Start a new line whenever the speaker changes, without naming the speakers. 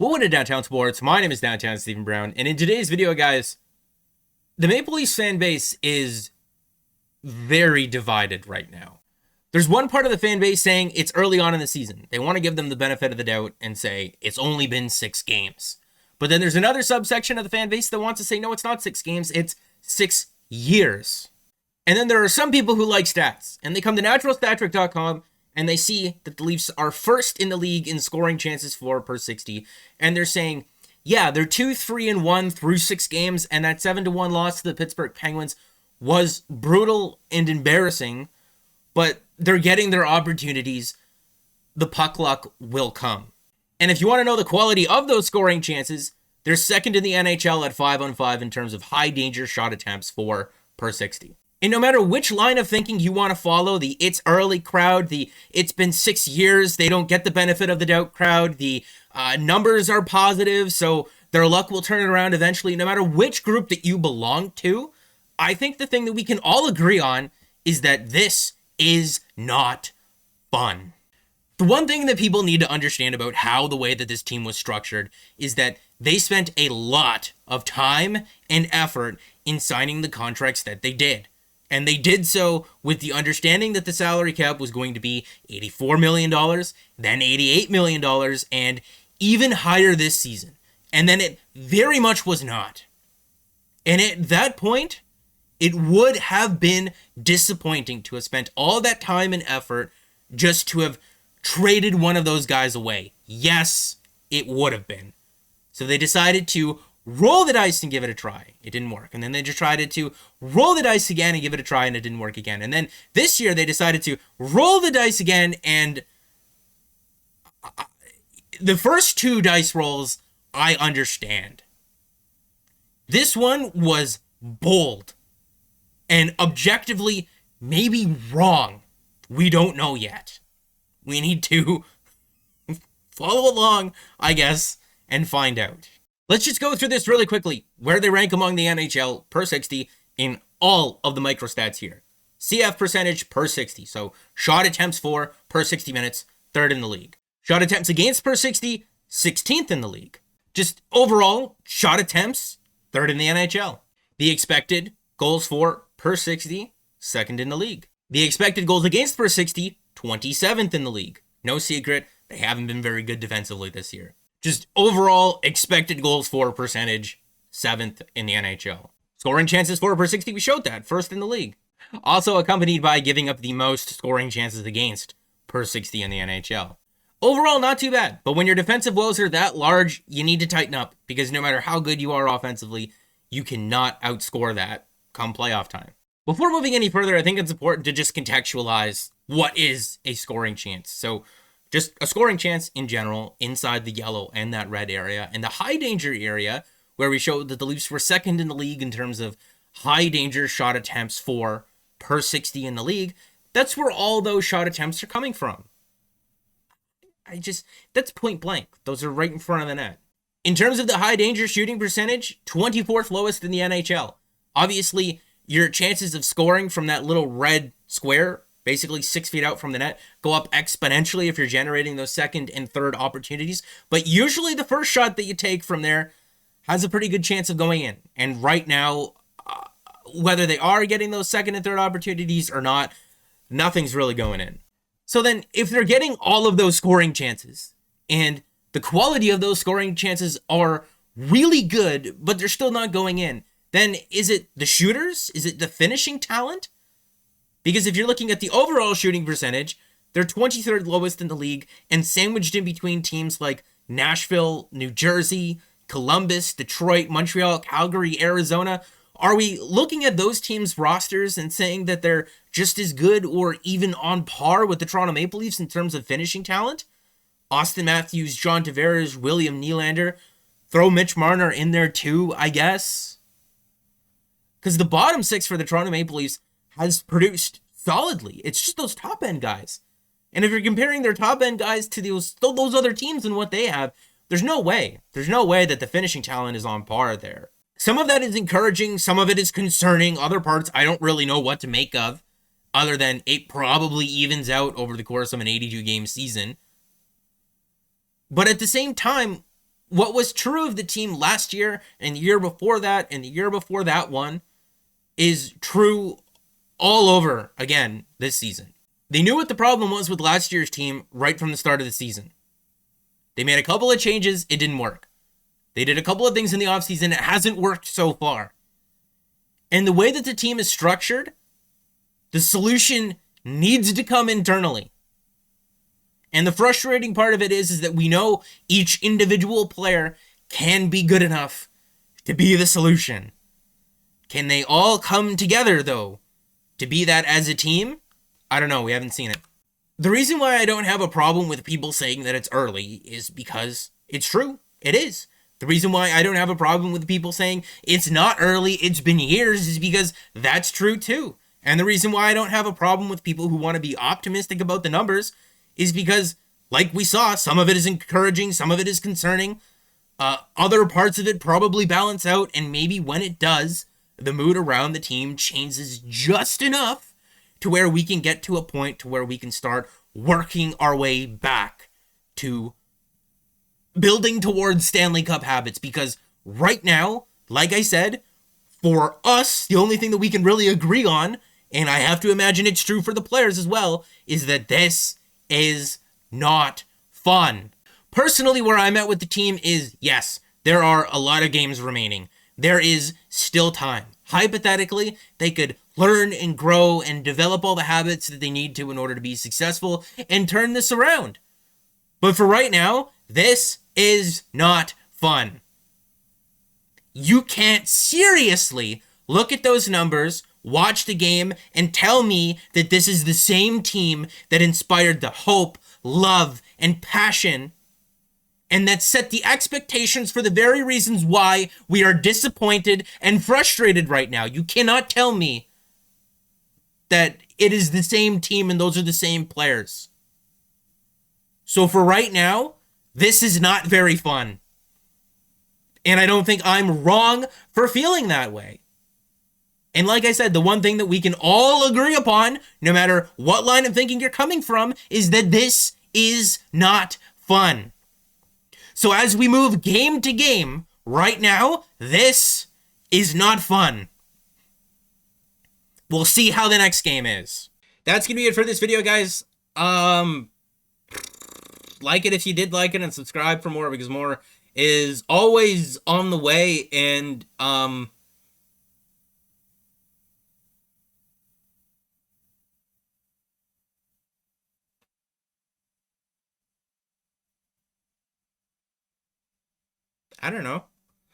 Welcome to Downtown Sports. My name is Downtown Stephen Brown, and in today's video, guys, the Maple Leafs fan base is very divided right now. There's one part of the fan base saying it's early on in the season. They want to give them the benefit of the doubt and say it's only been 6 games. But then there's another subsection of the fan base that wants to say, no, it's not 6 games, it's 6 years. And then there are some people who like stats, and they come to naturalstattrick.com and they see that the Leafs are first in the league in scoring chances for per 60. And they're saying, yeah, they're 2-3-1 through 6 games, and that 7-1 loss to the Pittsburgh Penguins was brutal and embarrassing, but they're getting their opportunities. The puck luck will come. And if you want to know the quality of those scoring chances, they're second in the NHL at 5-on-5 in terms of high danger shot attempts for per 60. And no matter which line of thinking you want to follow, the it's early crowd, the it's been 6 years, they don't get the benefit of the doubt crowd, the numbers are positive, so their luck will turn it around eventually. No matter which group that you belong to, I think the thing that we can all agree on is that this is not fun. The one thing that people need to understand about how the way that this team was structured is that they spent a lot of time and effort in signing the contracts that they did. And they did so with the understanding that the salary cap was going to be $84 million, then $88 million, and even higher this season. And then it very much was not. And at that point, it would have been disappointing to have spent all that time and effort just to have traded one of those guys away. Yes, it would have been. So they decided to roll the dice and give it a try. It didn't work. And then they just tried to roll the dice again and give it a try, and it didn't work again. And then this year they decided to roll the dice again, and the first 2 dice rolls I understand. This one was bold and objectively maybe wrong. We don't know yet. We need to follow along, I guess, and find out. Let's just go through this really quickly, where they rank among the NHL per 60 in all of the microstats here. CF percentage per 60, so shot attempts for per 60 minutes, 3rd in the league. Shot attempts against per 60, 16th in the league. Just overall, shot attempts, 3rd in the NHL. The expected goals for per 60, 2nd in the league. The expected goals against per 60, 27th in the league. No secret, they haven't been very good defensively this year. Just overall expected goals for percentage, 7th in the NHL. Scoring chances for per 60, we showed that, 1st in the league. Also accompanied by giving up the most scoring chances against per 60 in the NHL. Overall, not too bad, but when your defensive woes are that large, you need to tighten up, because no matter how good you are offensively, you cannot outscore that come playoff time. Before moving any further, I think it's important to just contextualize what is a scoring chance. So just a scoring chance in general inside the yellow and that red area, and the high danger area where we showed that the Leafs were 2nd in the league in terms of high danger shot attempts for per 60 in the league. That's where all those shot attempts are coming from. That's point blank. Those are right in front of the net. In terms of the high danger shooting percentage, 24th lowest in the NHL. Obviously, your chances of scoring from that little red square, basically 6 feet out from the net, go up exponentially if you're generating those 2nd and 3rd opportunities. But usually the first shot that you take from there has a pretty good chance of going in. And right now, whether they are getting those 2nd and 3rd opportunities or not, nothing's really going in. So then if they're getting all of those scoring chances, and the quality of those scoring chances are really good, but they're still not going in, then is it the shooters? Is it the finishing talent? Because if you're looking at the overall shooting percentage, they're 23rd lowest in the league and sandwiched in between teams like Nashville, New Jersey, Columbus, Detroit, Montreal, Calgary, Arizona. Are we looking at those teams' rosters and saying that they're just as good or even on par with the Toronto Maple Leafs in terms of finishing talent? Austin Matthews, John Tavares, William Nylander. Throw Mitch Marner in there too, I guess. Because the bottom 6 for the Toronto Maple Leafs has produced solidly. It's just those top-end guys. And if you're comparing their top-end guys to those other teams and what they have, there's no way. There's no way that the finishing talent is on par there. Some of that is encouraging. Some of it is concerning. Other parts I don't really know what to make of, other than it probably evens out over the course of an 82-game season. But at the same time, what was true of the team last year and the year before that and the year before that one is true all over again this season. They knew what the problem was with last year's team right from the start of the season. They made a couple of changes, it didn't work. They did a couple of things in the offseason, it hasn't worked so far. And the way that the team is structured, the solution needs to come internally. And the frustrating part of it is that we know each individual player can be good enough to be the solution. Can they all come together, though, to be that as a team? I don't know, we haven't seen it. The reason why I don't have a problem with people saying that it's early is because it's true. It is. The reason why I don't have a problem with people saying it's not early, it's been years, is because that's true too. And the reason why I don't have a problem with people who want to be optimistic about the numbers is because, like we saw, some of it is encouraging, some of it is concerning. Other parts of it probably balance out, and maybe when it does, the mood around the team changes just enough to where we can get to a point to where we can start working our way back to building towards Stanley Cup habits. Because right now, like I said, for us, the only thing that we can really agree on, and I have to imagine it's true for the players as well, is that this is not fun. Personally, where I'm at with the team is, yes, there are a lot of games remaining. There is still time. Hypothetically, they could learn and grow and develop all the habits that they need to in order to be successful and turn this around. But for right now, this is not fun. You can't seriously look at those numbers, watch the game, and tell me that this is the same team that inspired the hope, love, and passion, and that set the expectations for the very reasons why we are disappointed and frustrated right now. You cannot tell me that it is the same team and those are the same players. So for right now, this is not very fun. And I don't think I'm wrong for feeling that way. And like I said, the one thing that we can all agree upon, no matter what line of thinking you're coming from, is that this is not fun. So as we move game to game, right now, this is not fun. We'll see how the next game is. That's going to be it for this video, guys. Like it if you did like it, and subscribe for more, because more is always on the way. And I don't know.